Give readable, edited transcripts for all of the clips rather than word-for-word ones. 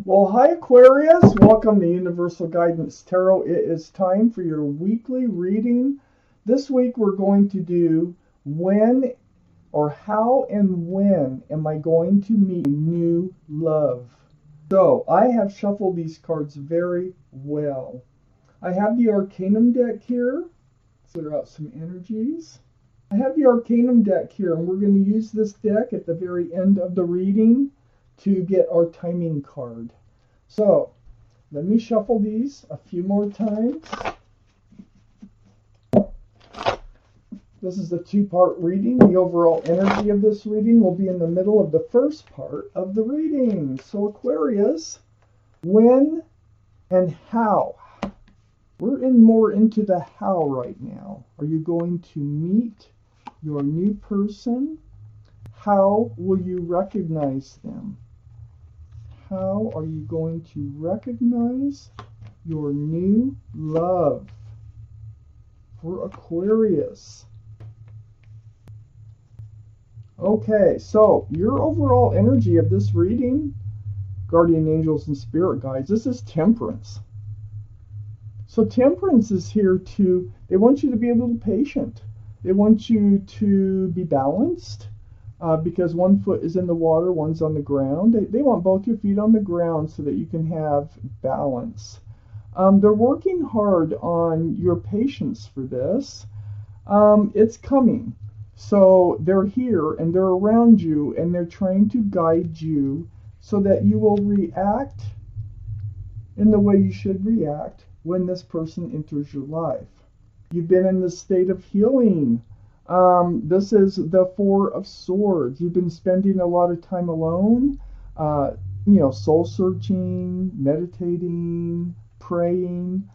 Well, hi Aquarius, welcome to Universal Guidance Tarot. It is time for your weekly reading. This week we're going to do when or how and when am I going to meet new love. So I have shuffled these cards very well. I have the Arcanum deck here. Clear out some energies. I have the Arcanum deck here, and we're going to use this deck at the very end of the reading to get our timing card. So let me shuffle these a few more times. This is a two-part reading. The overall energy of this reading will be in the middle of the first part of the reading. So Aquarius, when and how? We're more into the how right now. Are you going to meet your new person? How will you recognize them? How are you going to recognize your new love for Aquarius? Okay, so your overall energy of this reading, guardian angels and spirit guides, this is Temperance. So Temperance is here to, they want you to be a little patient. They want you to be balanced. Because one foot is in the water, one's on the ground. They want both your feet on the ground so that you can have balance. They're working hard on your patience for this. It's coming. So they're here and they're around you and they're trying to guide you so that you will react in the way you should react when this person enters your life. You've been in this state of healing. This is the Four of Swords. You've been spending a lot of time alone, soul searching, meditating, praying,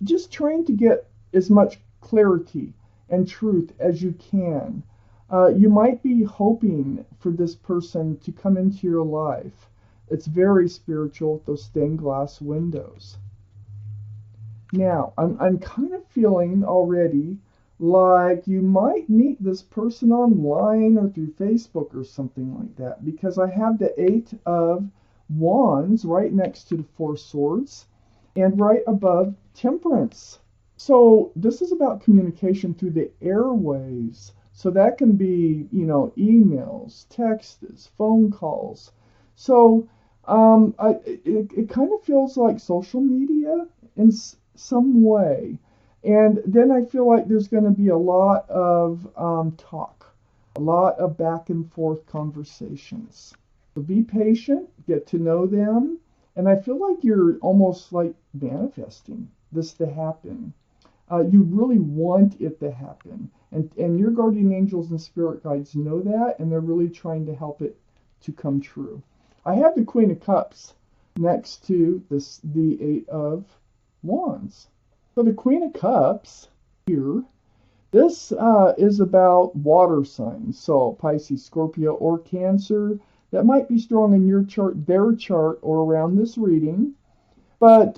just trying to get as much clarity and truth as you can. You might be hoping for this person to come into your life. It's very spiritual with those stained glass windows. Now, I'm kind of feeling already like you might meet this person online or through Facebook or something like that, because I have the Eight of Wands right next to the Four Swords and right above Temperance. So this is about communication through the airwaves. So that can be, emails, texts, phone calls. So it kind of feels like social media in some way. And then I feel like there's going to be a lot of talk, a lot of back and forth conversations. So be patient, get to know them, and I feel like you're almost like manifesting this to happen. You really want it to happen. And your guardian angels and spirit guides know that, and they're really trying to help it to come true. I have the Queen of Cups next to the Eight of Wands. So the Queen of Cups here, this is about water signs. So Pisces, Scorpio, or Cancer. That might be strong in your chart, their chart, or around this reading. But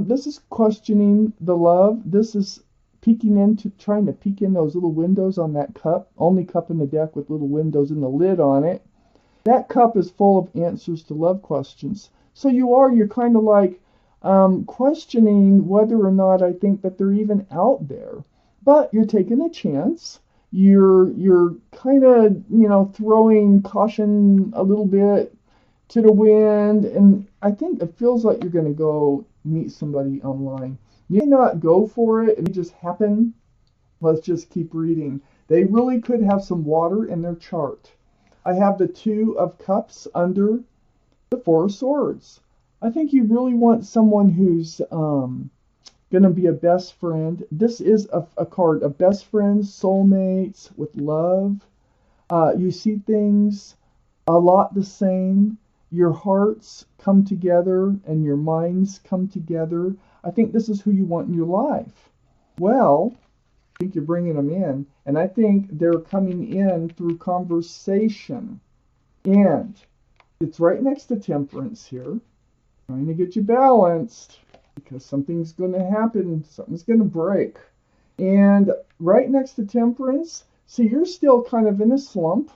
this is questioning the love. This is trying to peek in those little windows on that cup. Only cup in the deck with little windows in the lid on it. That cup is full of answers to love questions. So you're kind of like, questioning whether or not I think that they're even out there. But you're taking a chance. You're kind of, throwing caution a little bit to the wind. And I think it feels like you're going to go meet somebody online. You may not go for it. It may just happen. Let's just keep reading. They really could have some water in their chart. I have the Two of Cups under the Four of Swords. I think you really want someone who's going to be a best friend. This is a card of best friends, soulmates, with love. You see things a lot the same. Your hearts come together and your minds come together. I think this is who you want in your life. Well, I think you're bringing them in. And I think they're coming in through conversation. And it's right next to Temperance here. Trying to get you balanced because something's going to happen. Something's going to break. And right next to Temperance, see, you're still kind of in a slump.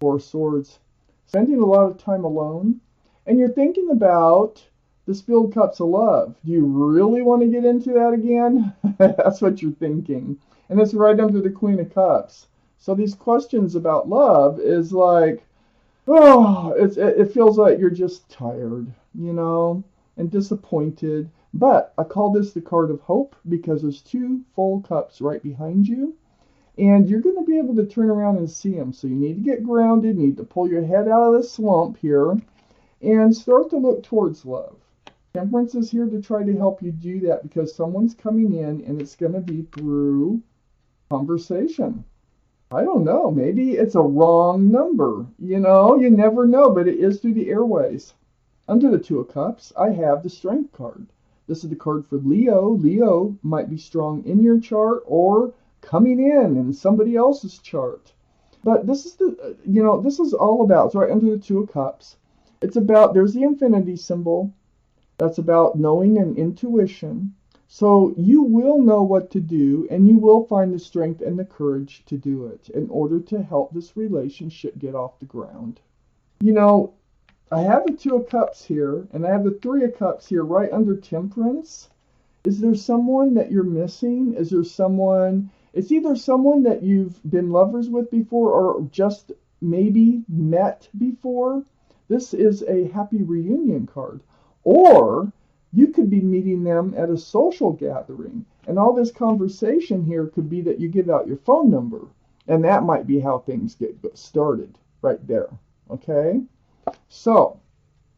Four Swords. Spending a lot of time alone. And you're thinking about the spilled cups of love. Do you really want to get into that again? That's what you're thinking. And it's right under the Queen of Cups. So these questions about love is like, oh, it feels like you're just tired, you know, and disappointed. But I call this the card of hope because there's two full cups right behind you. And you're going to be able to turn around and see them. So you need to get grounded, you need to pull your head out of the slump here, and start to look towards love. Temperance is here to try to help you do that because someone's coming in and it's going to be through conversation. I don't know, maybe it's a wrong number. You know, you never know, but it is through the airways. Under the Two of Cups, I have the Strength card. This is the card for Leo. Leo might be strong in your chart or coming in somebody else's chart. But this is this is all about, it's right under the Two of Cups. It's about, there's the infinity symbol. That's about knowing and intuition. So you will know what to do, and you will find the strength and the courage to do it in order to help this relationship get off the ground. You know, I have the Two of Cups here, and I have the Three of Cups here right under Temperance. Is there someone that you're missing? Is there someone, it's either someone that you've been lovers with before or just maybe met before. This is a happy reunion card. Or you could be meeting them at a social gathering. And all this conversation here could be that you give out your phone number. And that might be how things get started right there. Okay? So,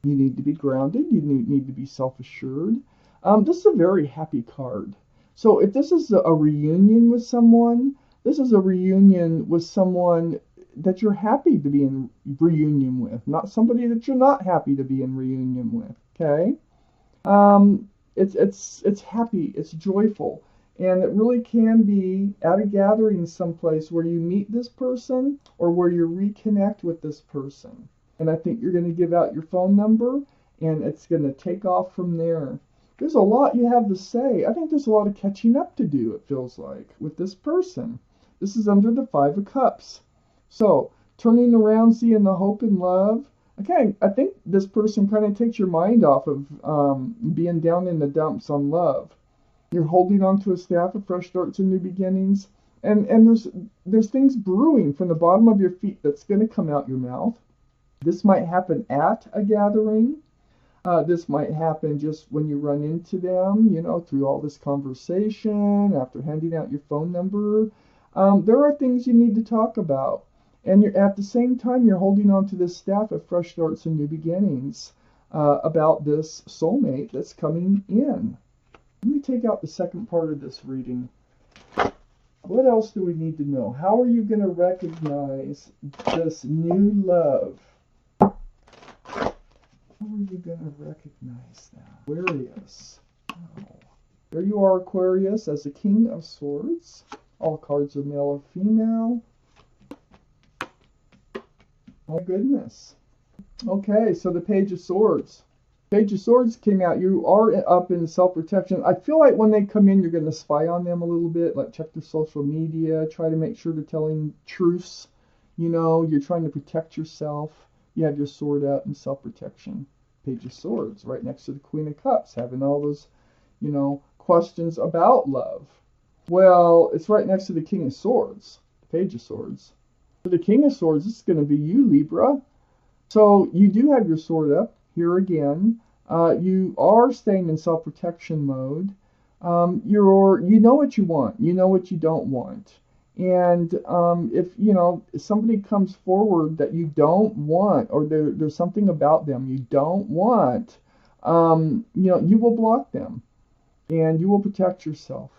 you need to be grounded. You need to be self-assured. This is a very happy card. So if this is a reunion with someone, this is a reunion with someone that you're happy to be in reunion with, not somebody that you're not happy to be in reunion with. Okay, it's happy, it's joyful, and it really can be at a gathering someplace where you meet this person or where you reconnect with this person. And I think you're going to give out your phone number, and it's going to take off from there. There's a lot you have to say. I think there's a lot of catching up to do, it feels like, with this person. This is under the Five of Cups. So, turning around, seeing the hope and love. Okay, I think this person kind of takes your mind off of being down in the dumps on love. You're holding on to a staff of fresh starts and new beginnings. And there's things brewing from the bottom of your feet that's going to come out your mouth. This might happen at a gathering. This might happen just when you run into them, you know, through all this conversation, after handing out your phone number. There are things you need to talk about. And you're, at the same time, you're holding on to this staff of fresh starts and new beginnings about this soulmate that's coming in. Let me take out the second part of this reading. What else do we need to know? How are you going to recognize this new love? How are you going to recognize that? Aquarius. Oh. There you are, Aquarius, as the King of Swords. All cards are male or female. My goodness. Okay, so the Page of Swords. Page of Swords came out. You are up in self-protection. I feel like when they come in, you're going to spy on them a little bit, like check their social media, try to make sure they're telling truths. You know, you're trying to protect yourself. You have your sword out in self-protection. Page of Swords, right next to the Queen of Cups, having all those, you know, questions about love. Well, it's right next to the King of Swords, the Page of Swords. For the King of Swords, this is going to be you, Libra. So you do have your sword up here again. You are staying in self-protection mode. You know what you want. You know what you don't want. And if, you know, somebody comes forward that you don't want, or there's something about them you don't want, you know, you will block them. And you will protect yourself.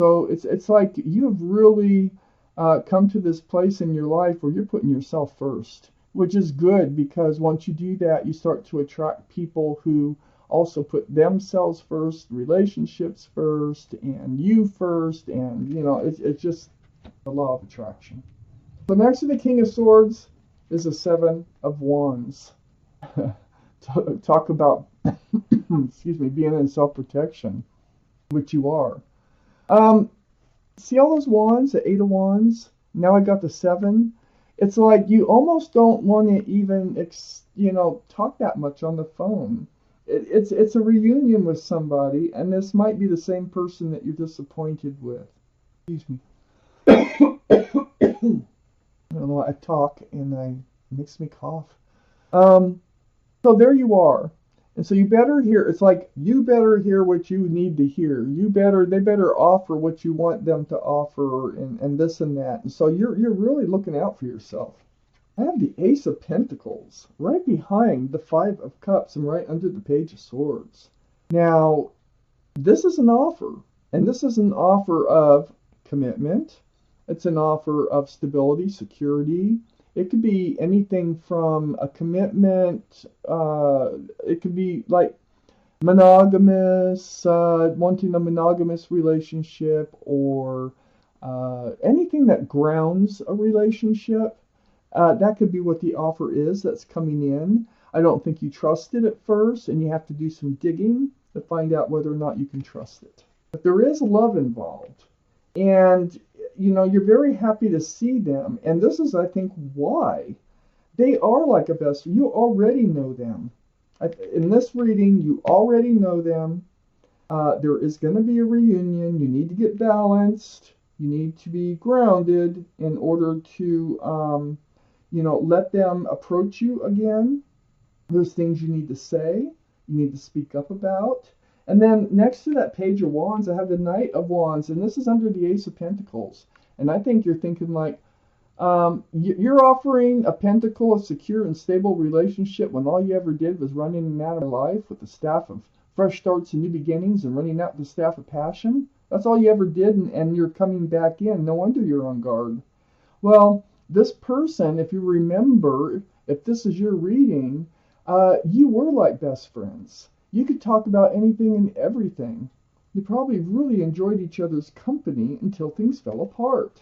So it's like you have really come to this place in your life where you're putting yourself first, which is good because once you do that, you start to attract people who also put themselves first, relationships first, and you first, and, you know, it's just the law of attraction. So next to the King of Swords is the Seven of Wands. Talk about, excuse me, being in self-protection, which you are. See all those wands, the Eight of Wands? Now I got the 7. It's like you almost don't want to even, talk that much on the phone. It's a reunion with somebody, and this might be the same person that you're disappointed with. Excuse me. I don't know. I talk and it makes me cough. Um, so there you are. And so you better hear. It's like you better hear what you need to hear. They better offer what you want them to offer, and this and that. And so you're really looking out for yourself. I have the Ace of Pentacles right behind the Five of Cups and right under the Page of Swords. Now, this is an offer, and this is an offer of commitment. It's an offer of stability, security. It could be anything from a commitment. It could be like monogamous, wanting a monogamous relationship, or anything that grounds a relationship. That could be what the offer is that's coming in. I don't think you trust it at first, and you have to do some digging to find out whether or not you can trust it. But there is love involved. And, you're very happy to see them. And this is, I think, why. They are like a best friend. You already know them. In this reading, you already know them. There is going to be a reunion. You need to get balanced. You need to be grounded in order to, let them approach you again. There's things you need to say. You need to speak up about. And then next to that Page of Wands, I have the Knight of Wands, and this is under the Ace of Pentacles. And I think you're thinking like, you're offering a pentacle, a secure and stable relationship when all you ever did was run in and out of life with the staff of fresh starts and new beginnings and running out the staff of passion. That's all you ever did, and you're coming back in. No wonder you're on guard. Well, this person, if you remember, if this is your reading, you were like best friends. You could talk about anything and everything. You probably really enjoyed each other's company until things fell apart.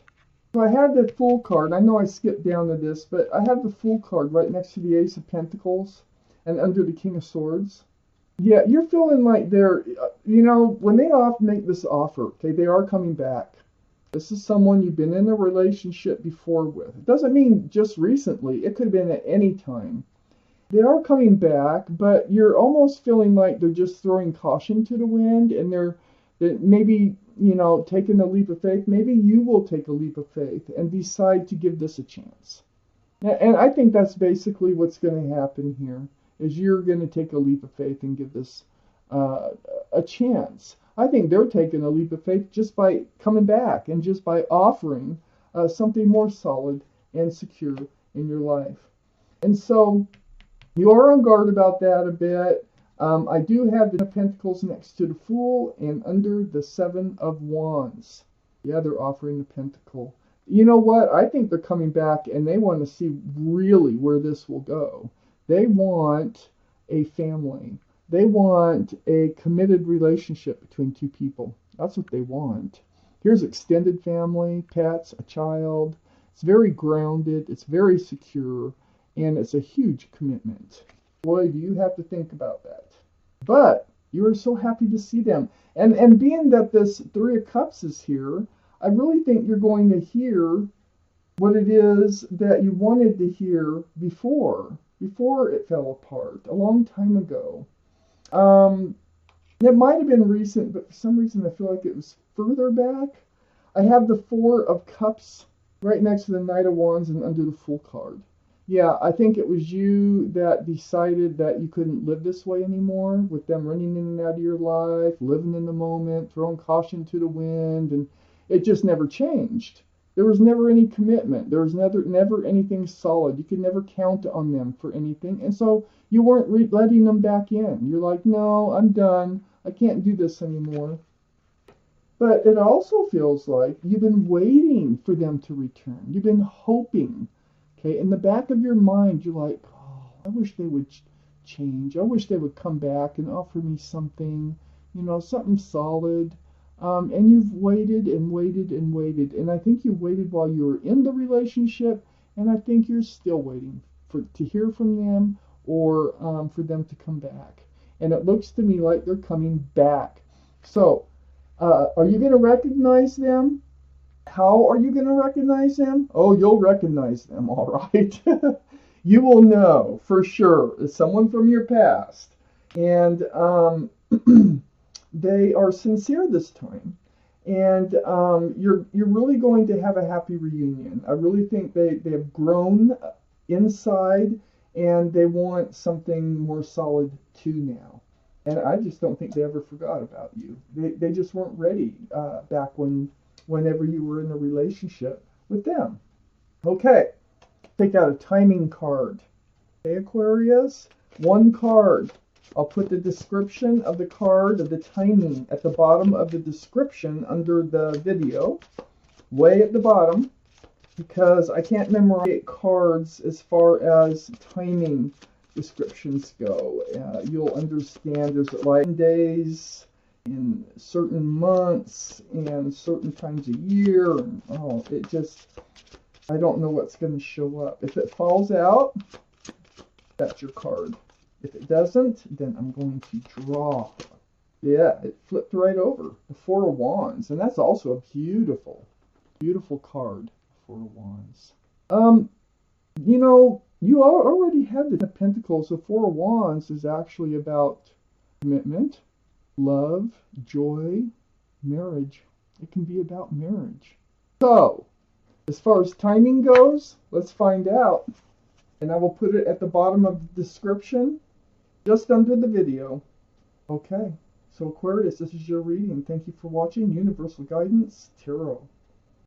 So I have the Fool card. I know I skipped down to this, but I have the Fool card right next to the Ace of Pentacles and under the King of Swords. Yeah, you're feeling like they're, when they make this offer, okay, they are coming back. This is someone you've been in a relationship before with. It doesn't mean just recently. It could have been at any time. They are coming back, but you're almost feeling like they're just throwing caution to the wind, and they're maybe, taking a leap of faith. Maybe you will take a leap of faith and decide to give this a chance. And I think that's basically what's going to happen here, is you're going to take a leap of faith and give this a chance. I think they're taking a leap of faith just by coming back and just by offering something more solid and secure in your life. And so you are on guard about that a bit. I do have the Pentacles next to the Fool and under the Seven of Wands. Yeah, they're offering the Pentacle. You know what? I think they're coming back and they want to see really where this will go. They want a family. They want a committed relationship between two people. That's what they want. Here's extended family, pets, a child. It's very grounded. It's very secure. And it's a huge commitment. Boy, do you have to think about that. But you are so happy to see them. And being that this Three of Cups is here, I really think you're going to hear what it is that you wanted to hear before it fell apart, a long time ago. It might have been recent, but for some reason I feel like it was further back. I have the Four of Cups right next to the Knight of Wands and under the Fool card. Yeah, I think it was you that decided that you couldn't live this way anymore, with them running in and out of your life, living in the moment, throwing caution to the wind, and it just never changed. There was never any commitment. There was never anything solid. You could never count on them for anything, and so you weren't letting them back in. You're like, no, I'm done. I can't do this anymore. But it also feels like you've been waiting for them to return. You've been hoping. Okay, in the back of your mind, you're like, oh, I wish they would change. I wish they would come back and offer me something, something solid. And you've waited and waited and waited. And I think you waited while you were in the relationship, and I think you're still waiting to hear from them or for them to come back. And it looks to me like they're coming back. So, are you going to recognize them? How are you going to recognize them? Oh, you'll recognize them, all right. You will know for sure. It's someone from your past. And they are sincere this time. And you're really going to have a happy reunion. I really think they have grown inside and they want something more solid too now. And I just don't think they ever forgot about you. They just weren't ready back whenever you were in a relationship with them. Okay, take out a timing card. Okay, Aquarius, one card. I'll put the description of the card of the timing at the bottom of the description under the video, way at the bottom, because I can't memorize cards as far as timing descriptions go. You'll understand there's like days in certain months and certain times a year. And, I don't know what's going to show up. If it falls out, that's your card. If it doesn't, then I'm going to draw. Yeah, it flipped right over. The Four of Wands. And that's also a beautiful, beautiful card. Four of Wands. You already have the Pentacles. The Four of Wands is actually about commitment, love, joy, marriage. It can be about marriage. So, as far as timing goes, let's find out. And I will put it at the bottom of the description, just under the video. Okay, so Aquarius, this is your reading. Thank you for watching. Universal Guidance Tarot.